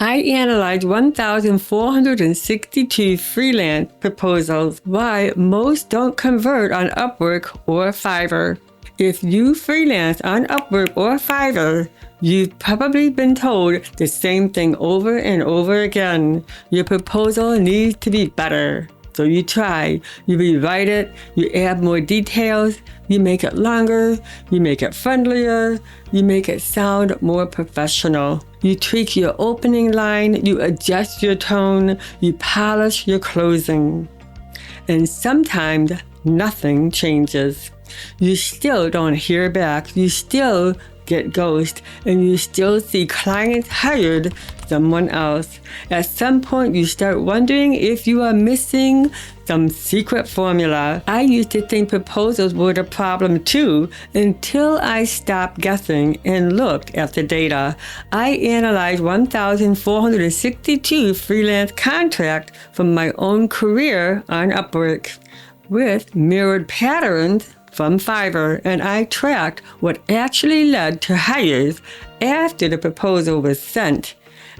I analyzed 1,462 freelance proposals. Why most don't convert on Upwork or Fiverr. If you freelance on Upwork or Fiverr, you've probably been told the same thing over and over again. Your proposal needs to be better. So you try, you rewrite it, you add more details, you make it longer, you make it friendlier, you make it sound more professional. You tweak your opening line, you adjust your tone, you polish your closing. And sometimes nothing changes. You still don't hear back, you still get ghost, and you still see clients hired someone else. At some point, you start wondering if you are missing some secret formula. I used to think proposals were the problem too, until I stopped guessing and looked at the data. I analyzed 1,462 freelance contracts from my own career on Upwork with mirrored patterns from Fiverr, and I tracked what actually led to hires after the proposal was sent.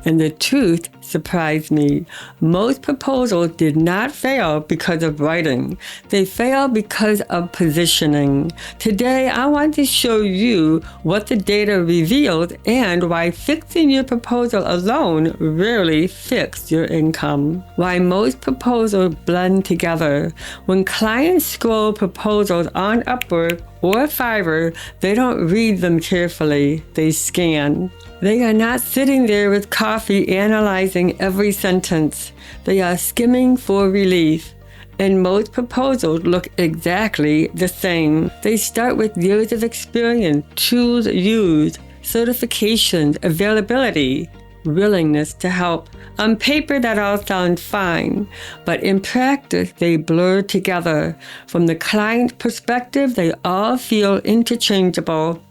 And the truth surprised me. Most proposals did not fail because of writing. They failed because of positioning. Today, I want to show you what the data revealed and why fixing your proposal alone rarely fixes your income. Why most proposals blend together. When clients scroll proposals on Upwork or Fiverr, they don't read them carefully. They scan. They are not sitting there with coffee analyzing every sentence. They are skimming for relief. And most proposals look exactly the same. They start with years of experience, tools used, certifications, availability, willingness to help. On paper, that all sounds fine, but in practice, they blur together. From the client's perspective, they all feel interchangeable.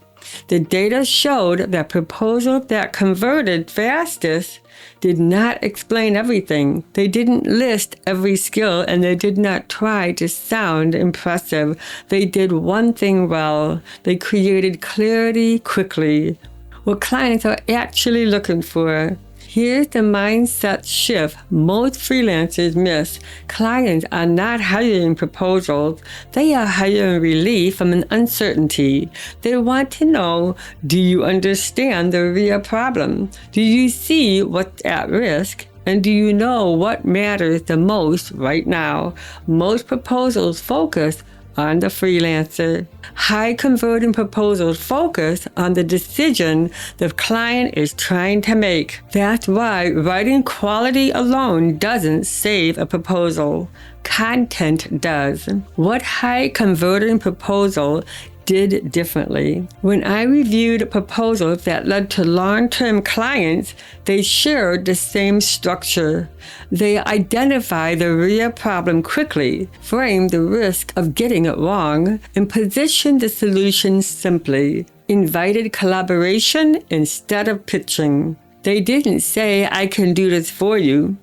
The data showed that proposals that converted fastest did not explain everything. They didn't list every skill, and they did not try to sound impressive. They did one thing well. They created clarity quickly. What clients are actually looking for. Here's the mindset shift most freelancers miss. Clients are not hiring proposals. They are hiring relief from an uncertainty. They want to know, do you understand the real problem? Do you see what's at risk? And do you know what matters the most right now? Most proposals focus on the freelancer. High converting proposals focus on the decision the client is trying to make. That's why writing quality alone doesn't save a proposal. Content does. What high converting proposal did differently. When I reviewed proposals that led to long-term clients, they shared the same structure. They identified the real problem quickly, framed the risk of getting it wrong, and positioned the solution simply. Invited collaboration instead of pitching. They didn't say, I can do this for you.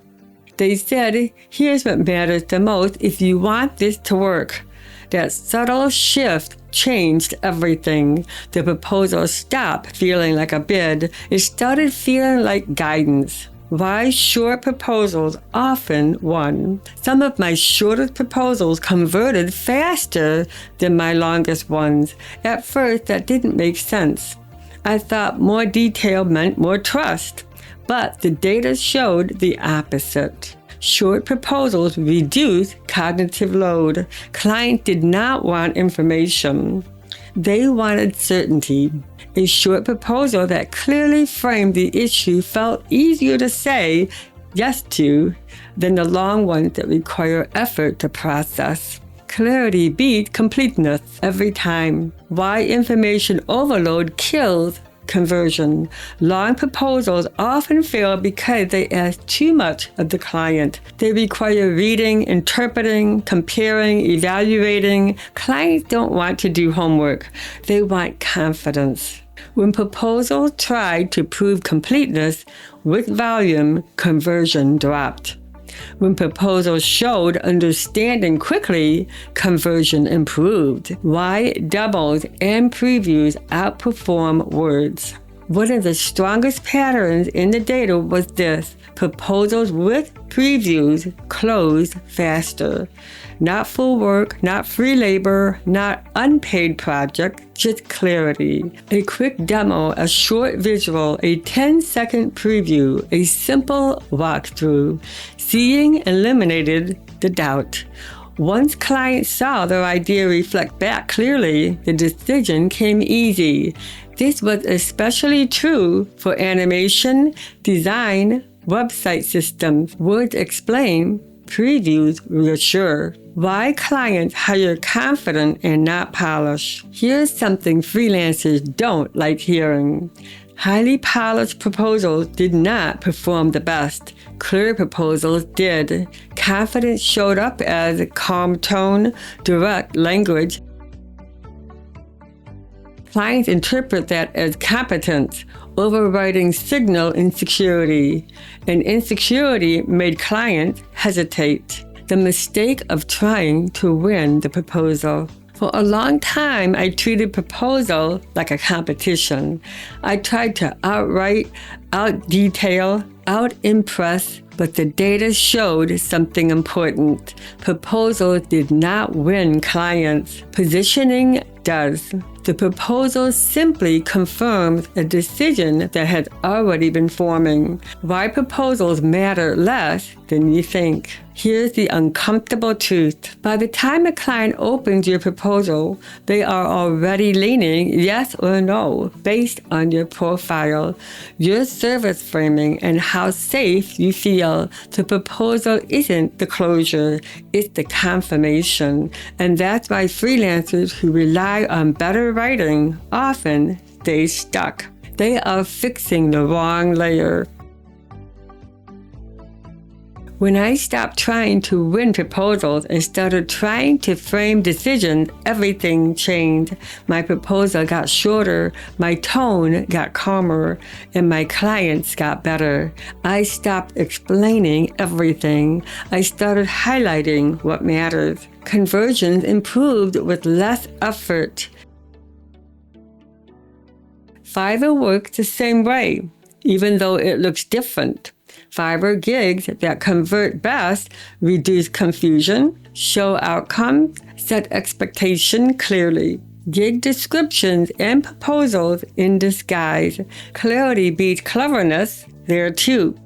They said, here's what matters the most if you want this to work. That subtle shift changed everything. The proposal stopped feeling like a bid. It started feeling like guidance. Why short proposals often won. Some of my shortest proposals converted faster than my longest ones. At first, that didn't make sense. I thought more detail meant more trust. But the data showed the opposite. Short proposals reduce cognitive load. Clients did not want information. They wanted certainty. A short proposal that clearly framed the issue felt easier to say yes to than the long ones that require effort to process. Clarity beats completeness every time. Why information overload kills conversion. Long proposals often fail because they ask too much of the client. They require reading, interpreting, comparing, evaluating. Clients don't want to do homework. They want confidence. When proposals tried to prove completeness with volume, conversion dropped. When proposals showed understanding quickly, conversion improved. Why doubles and previews outperform words. One of the strongest patterns in the data was this: proposals with previews closed faster. Not full work, not free labor, not unpaid project, just clarity. A quick demo, a short visual, a 10-second preview, a simple walkthrough. Seeing eliminated the doubt. Once clients saw their idea reflect back clearly, the decision came easy. This was especially true for animation, design, website systems. Words explain, previews reassure. Why clients hire confident and not polished? Here's something freelancers don't like hearing. Highly polished proposals did not perform the best. Clear proposals did. Confidence showed up as calm tone, direct language. Clients interpret that as competence, overriding signal insecurity. And insecurity made clients hesitate. The mistake of trying to win the proposal. For a long time, I treated proposal like a competition. I tried to outwrite, out-detail, out-impress, but the data showed something important. Proposals did not win clients. Positioning does. The proposal simply confirms a decision that had already been forming. Why proposals matter less than you think. Here's the uncomfortable truth. By the time a client opens your proposal, they are already leaning yes or no based on your profile, your service framing, and how safe you feel. The proposal isn't the closure, it's the confirmation. And that's why freelancers who rely on better writing often stay stuck. They are fixing the wrong layer. When I stopped trying to win proposals and started trying to frame decisions, everything changed. My proposal got shorter, my tone got calmer, and my clients got better. I stopped explaining everything. I started highlighting what matters. Conversions improved with less effort. Fiverr works the same way, even though it looks different. Fiverr gigs that convert best reduce confusion, show outcomes, set expectation clearly. Gig descriptions and proposals in disguise. Clarity beats cleverness there too.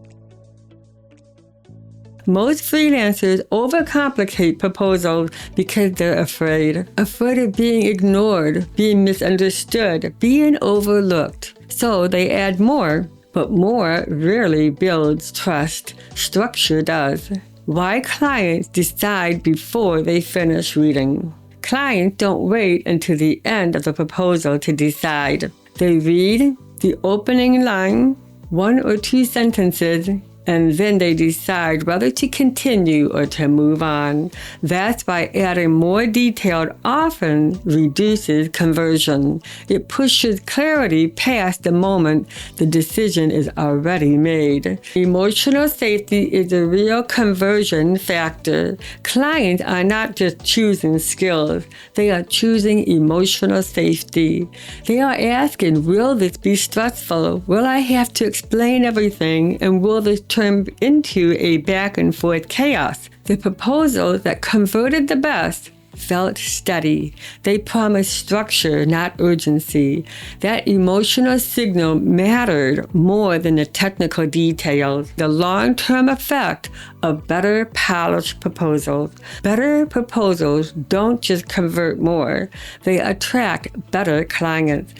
Most freelancers overcomplicate proposals because they're afraid of being ignored, being misunderstood, being overlooked. So they add more. But more rarely builds trust. Structure does. Why clients decide before they finish reading. Clients don't wait until the end of the proposal to decide. They read the opening line, 1 or 2 sentences, and then they decide whether to continue or to move on. That's why adding more detail often reduces conversion. It pushes clarity past the moment the decision is already made. Emotional safety is a real conversion factor. Clients are not just choosing skills, they are choosing emotional safety. They are asking, will this be stressful? Will I have to explain everything? And will this turn into a back and forth chaos? The proposals that converted the best felt steady. They promised structure, not urgency. That emotional signal mattered more than the technical details. The long-term effect of better polished proposals. Better proposals don't just convert more, they attract better clients.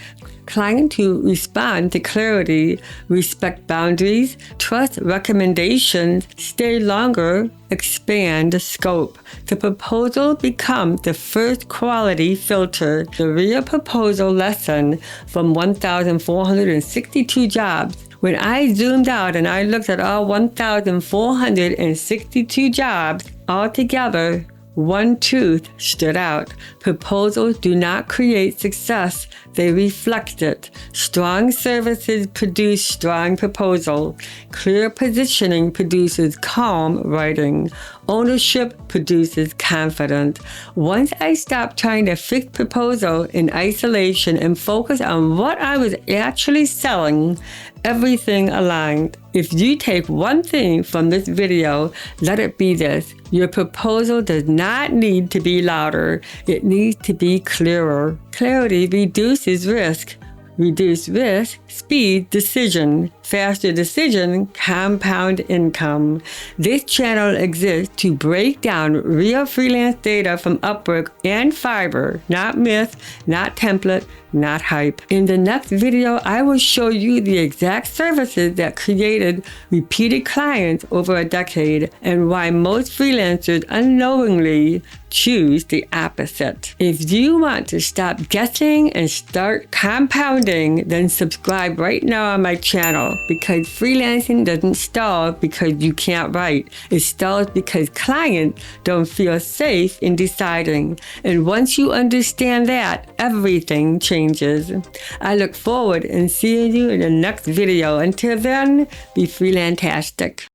Clients who respond to clarity, respect boundaries, trust recommendations, stay longer, expand the scope. The proposal becomes the first quality filter. The real proposal lesson from 1,462 jobs. When I zoomed out and I looked at all 1,462 jobs all together, one truth stood out. Proposals do not create success, they reflect it. Strong services produce strong proposal. Clear positioning produces calm writing. Ownership produces confidence. Once I stopped trying to fix proposal in isolation and focus on what I was actually selling, everything aligned. If you take one thing from this video, let it be this. Your proposal does not need to be louder. It needs to be clearer. Clarity reduces risk. Reduce risk, speed, decision. Faster decision, compound income. This channel exists to break down real freelance data from Upwork and Fiverr, not myth, not template, not hype. In the next video, I will show you the exact services that created repeated clients over a decade and why most freelancers unknowingly choose the opposite. If you want to stop guessing and start compounding, then subscribe right now on my channel, because freelancing doesn't stall because you can't write. It stalls because clients don't feel safe in deciding. And once you understand that, everything changes. I look forward to seeing you in the next video. Until then, be freelantastic.